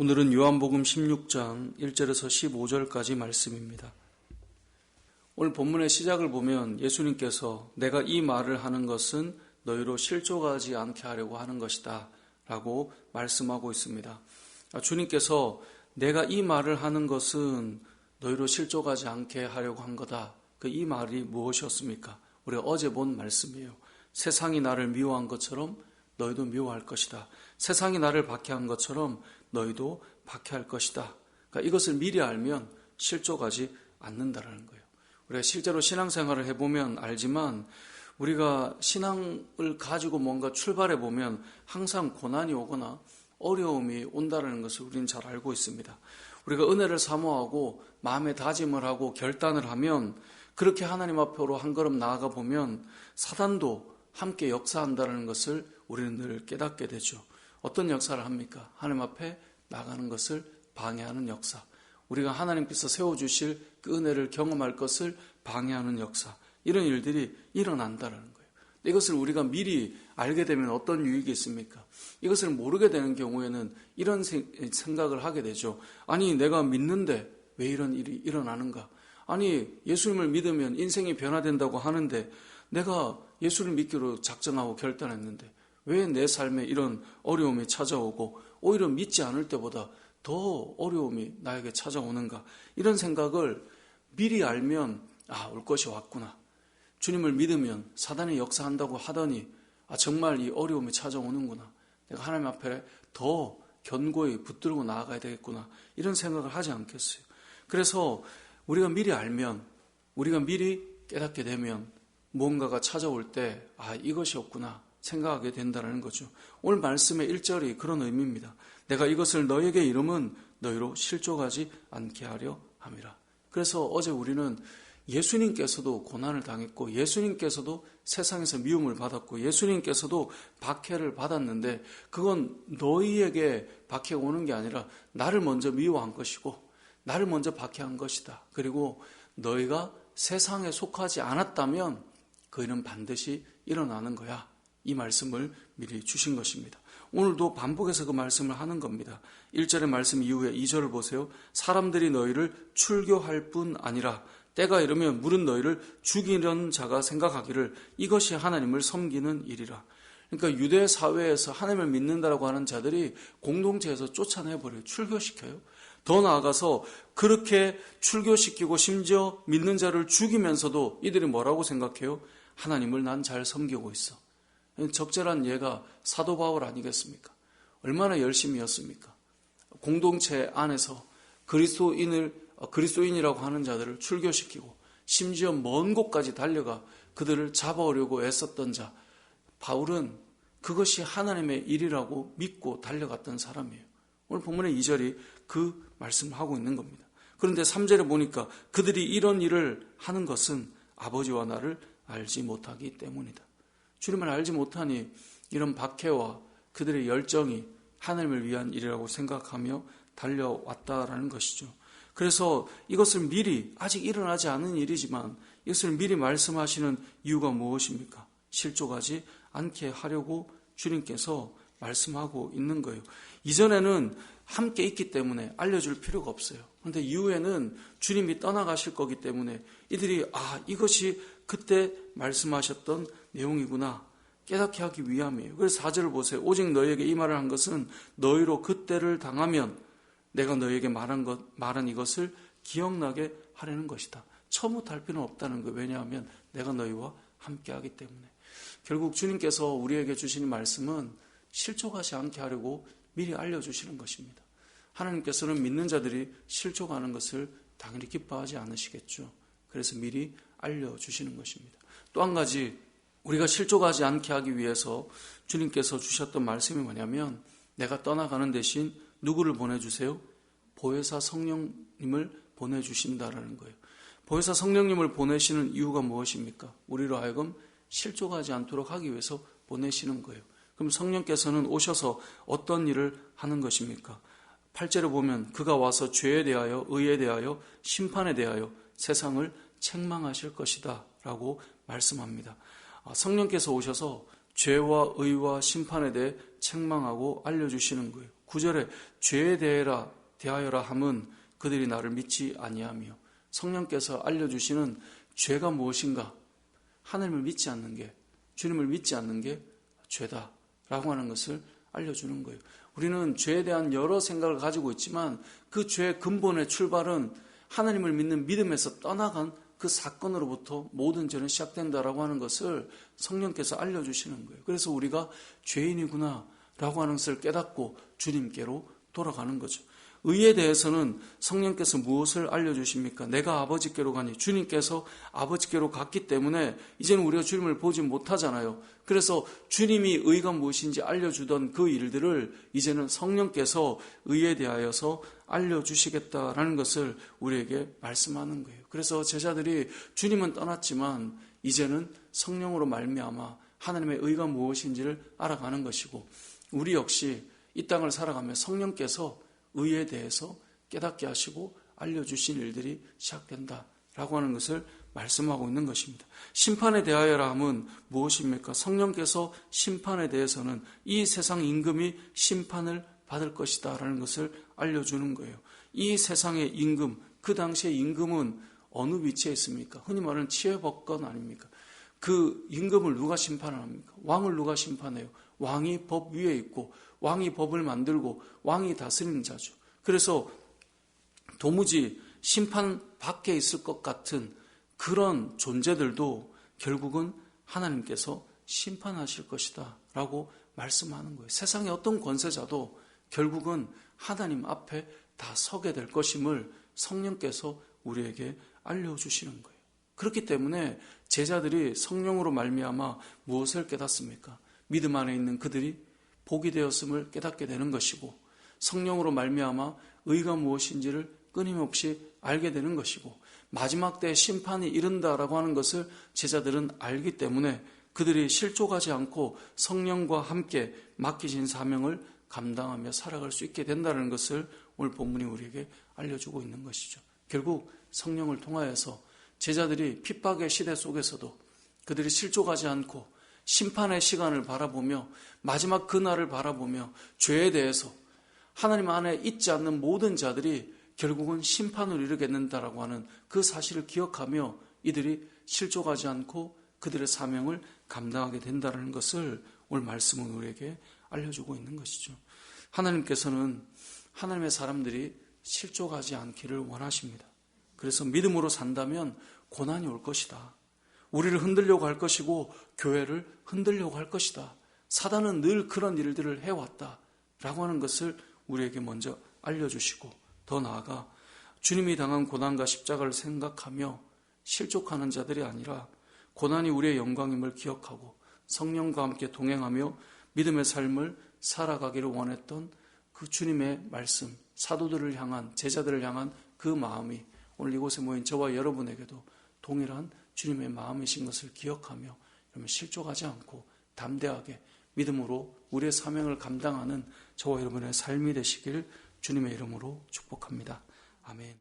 오늘은 요한복음 16장 1절에서 15절까지 말씀입니다. 오늘 본문의 시작을 보면 예수님께서 내가 이 말을 하는 것은 너희로 실족하지 않게 하려고 하는 것이다 라고 말씀하고 있습니다. 주님께서 내가 이 말을 하는 것은 너희로 실족하지 않게 하려고 한 거다. 이 말이 무엇이었습니까? 우리가 어제 본 말씀이에요. 세상이 나를 미워한 것처럼 너희도 미워할 것이다. 세상이 나를 박해한 것처럼 너희도 박해할 것이다. 그러니까 이것을 미리 알면 실족하지 않는다라는 거예요. 우리가 실제로 신앙생활을 해보면 알지만 우리가 신앙을 가지고 뭔가 출발해 보면 항상 고난이 오거나 어려움이 온다는 것을 우리는 잘 알고 있습니다. 우리가 은혜를 사모하고 마음에 다짐을 하고 결단을 하면 그렇게 하나님 앞으로 한 걸음 나아가 보면 사단도 함께 역사한다는 것을 우리는 늘 깨닫게 되죠. 어떤 역사를 합니까? 하나님 앞에 나가는 것을 방해하는 역사. 우리가 하나님께서 세워주실 그 은혜를 경험할 것을 방해하는 역사. 이런 일들이 일어난다는 거예요. 이것을 우리가 미리 알게 되면 어떤 유익이 있습니까? 이것을 모르게 되는 경우에는 이런 생각을 하게 되죠. 아니, 내가 믿는데 왜 이런 일이 일어나는가? 아니, 예수님을 믿으면 인생이 변화된다고 하는데 내가 예수를 믿기로 작정하고 결단했는데 왜 내 삶에 이런 어려움이 찾아오고 오히려 믿지 않을 때보다 더 어려움이 나에게 찾아오는가? 이런 생각을 미리 알면 올 것이 왔구나. 주님을 믿으면 사단이 역사한다고 하더니 정말 이 어려움이 찾아오는구나. 내가 하나님 앞에 더 견고히 붙들고 나아가야 되겠구나. 이런 생각을 하지 않겠어요. 그래서 우리가 미리 알면, 우리가 미리 깨닫게 되면 무언가가 찾아올 때 이것이었구나 생각하게 된다는 거죠. 오늘 말씀의 1절이 그런 의미입니다. 내가 이것을 너에게 이름은 너희로 실족하지 않게 하려 함이라. 그래서 어제 우리는 예수님께서도 고난을 당했고 예수님께서도 세상에서 미움을 받았고 예수님께서도 박해를 받았는데 그건 너희에게 박해가 오는 게 아니라 나를 먼저 미워한 것이고 나를 먼저 박해한 것이다. 그리고 너희가 세상에 속하지 않았다면 그 일은 반드시 일어나는 거야. 이 말씀을 미리 주신 것입니다. 오늘도 반복해서 그 말씀을 하는 겁니다. 1절의 말씀 이후에 2절을 보세요. 사람들이 너희를 출교할 뿐 아니라 때가 이르면 물은 너희를 죽이는 자가 생각하기를 이것이 하나님을 섬기는 일이라. 그러니까 유대 사회에서 하나님을 믿는다라고 하는 자들이 공동체에서 쫓아내버려요. 출교시켜요. 더 나아가서 그렇게 출교시키고 심지어 믿는 자를 죽이면서도 이들이 뭐라고 생각해요? 하나님을 난 잘 섬기고 있어. 적절한 예가 사도 바울 아니겠습니까? 얼마나 열심히였습니까? 공동체 안에서 그리스도인이라고 하는 자들을 출교시키고 심지어 먼 곳까지 달려가 그들을 잡아오려고 애썼던 자. 바울은 그것이 하나님의 일이라고 믿고 달려갔던 사람이에요. 오늘 본문의 2절이 그 말씀을 하고 있는 겁니다. 그런데 3절에 보니까 그들이 이런 일을 하는 것은 아버지와 나를 알지 못하기 때문이다. 주님을 알지 못하니 이런 박해와 그들의 열정이 하나님을 위한 일이라고 생각하며 달려왔다라는 것이죠. 그래서 이것을 미리, 아직 일어나지 않은 일이지만 이것을 미리 말씀하시는 이유가 무엇입니까? 실족하지 않게 하려고 주님께서 말씀하고 있는 거예요. 이전에는 함께 있기 때문에 알려줄 필요가 없어요. 그런데 이후에는 주님이 떠나가실 거기 때문에 이들이 이것이 그때 말씀하셨던 내용이구나 깨닫게 하기 위함이에요. 그래서 4절을 보세요. 오직 너희에게 이 말을 한 것은 너희로 그때를 당하면 내가 너희에게 말한 이것을 기억나게 하려는 것이다. 처음부터 할 필요는 없다는 거예요. 왜냐하면 내가 너희와 함께하기 때문에. 결국 주님께서 우리에게 주시는 말씀은 실족하지 않게 하려고 미리 알려주시는 것입니다. 하나님께서는 믿는 자들이 실족하는 것을 당연히 기뻐하지 않으시겠죠. 그래서 미리 알려주시는 것입니다. 또 한 가지 우리가 실족하지 않게 하기 위해서 주님께서 주셨던 말씀이 뭐냐면 내가 떠나가는 대신 누구를 보내주세요? 보혜사 성령님을 보내주신다라는 거예요. 보혜사 성령님을 보내시는 이유가 무엇입니까? 우리로 하여금 실족하지 않도록 하기 위해서 보내시는 거예요. 그럼 성령께서는 오셔서 어떤 일을 하는 것입니까? 8절에 보면 그가 와서 죄에 대하여 의에 대하여 심판에 대하여 세상을 책망하실 것이다 라고 말씀합니다. 성령께서 오셔서 죄와 의와 심판에 대해 책망하고 알려주시는 거예요. 9절에 죄에 대하여라 함은 그들이 나를 믿지 아니하며, 성령께서 알려주시는 죄가 무엇인가? 하나님을 믿지 않는 게, 주님을 믿지 않는 게 죄다라고 하는 것을 알려주는 거예요. 우리는 죄에 대한 여러 생각을 가지고 있지만 그 죄의 근본의 출발은 하나님을 믿는 믿음에서 떠나간 그 사건으로부터 모든 죄는 시작된다라고 하는 것을 성령께서 알려주시는 거예요. 그래서 우리가 죄인이구나 라고 하는 것을 깨닫고 주님께로 돌아가는 거죠. 의에 대해서는 성령께서 무엇을 알려주십니까? 내가 아버지께로 가니, 주님께서 아버지께로 갔기 때문에 이제는 우리가 주님을 보지 못하잖아요. 그래서 주님이 의가 무엇인지 알려주던 그 일들을 이제는 성령께서 의에 대하여서 알려주시겠다라는 것을 우리에게 말씀하는 거예요. 그래서 제자들이 주님은 떠났지만 이제는 성령으로 말미암아 하나님의 의가 무엇인지를 알아가는 것이고, 우리 역시 이 땅을 살아가며 성령께서 의에 대해서 깨닫게 하시고 알려주신 일들이 시작된다라고 하는 것을 말씀하고 있는 것입니다. 심판에 대하여라 함은 무엇입니까? 성령께서 심판에 대해서는 이 세상 임금이 심판을 받을 것이다 라는 것을 알려주는 거예요. 이 세상의 임금, 그 당시의 임금은 어느 위치에 있습니까? 흔히 말하는 치외법관 아닙니까? 그 임금을 누가 심판을 합니까? 왕을 누가 심판해요? 왕이 법 위에 있고 왕이 법을 만들고 왕이 다스리는 자죠. 그래서 도무지 심판 밖에 있을 것 같은 그런 존재들도 결국은 하나님께서 심판하실 것이다 라고 말씀하는 거예요. 세상의 어떤 권세자도 결국은 하나님 앞에 다 서게 될 것임을 성령께서 우리에게 알려주시는 거예요. 그렇기 때문에 제자들이 성령으로 말미암아 무엇을 깨닫습니까? 믿음 안에 있는 그들이 복이 되었음을 깨닫게 되는 것이고, 성령으로 말미암아 의가 무엇인지를 끊임없이 알게 되는 것이고, 마지막 때 심판이 이른다라고 하는 것을 제자들은 알기 때문에 그들이 실족하지 않고 성령과 함께 맡기신 사명을 감당하며 살아갈 수 있게 된다는 것을 오늘 본문이 우리에게 알려주고 있는 것이죠. 결국 성령을 통하여서 제자들이 핍박의 시대 속에서도 그들이 실족하지 않고 심판의 시간을 바라보며 마지막 그날을 바라보며 죄에 대해서 하나님 안에 있지 않는 모든 자들이 결국은 심판을 이루겠는다라고 하는 그 사실을 기억하며 이들이 실족하지 않고 그들의 사명을 감당하게 된다는 것을 오늘 말씀은 우리에게 알려주고 있는 것이죠. 하나님께서는 하나님의 사람들이 실족하지 않기를 원하십니다. 그래서 믿음으로 산다면 고난이 올 것이다. 우리를 흔들려고 할 것이고 교회를 흔들려고 할 것이다. 사단은 늘 그런 일들을 해왔다라고 하는 것을 우리에게 먼저 알려주시고, 더 나아가 주님이 당한 고난과 십자가를 생각하며 실족하는 자들이 아니라 고난이 우리의 영광임을 기억하고 성령과 함께 동행하며 믿음의 삶을 살아가기를 원했던 그 주님의 말씀, 사도들을 향한, 제자들을 향한 그 마음이 오늘 이곳에 모인 저와 여러분에게도 동일한 주님의 마음이신 것을 기억하며 실족하지 않고 담대하게 믿음으로 우리의 사명을 감당하는 저와 여러분의 삶이 되시길 주님의 이름으로 축복합니다. 아멘.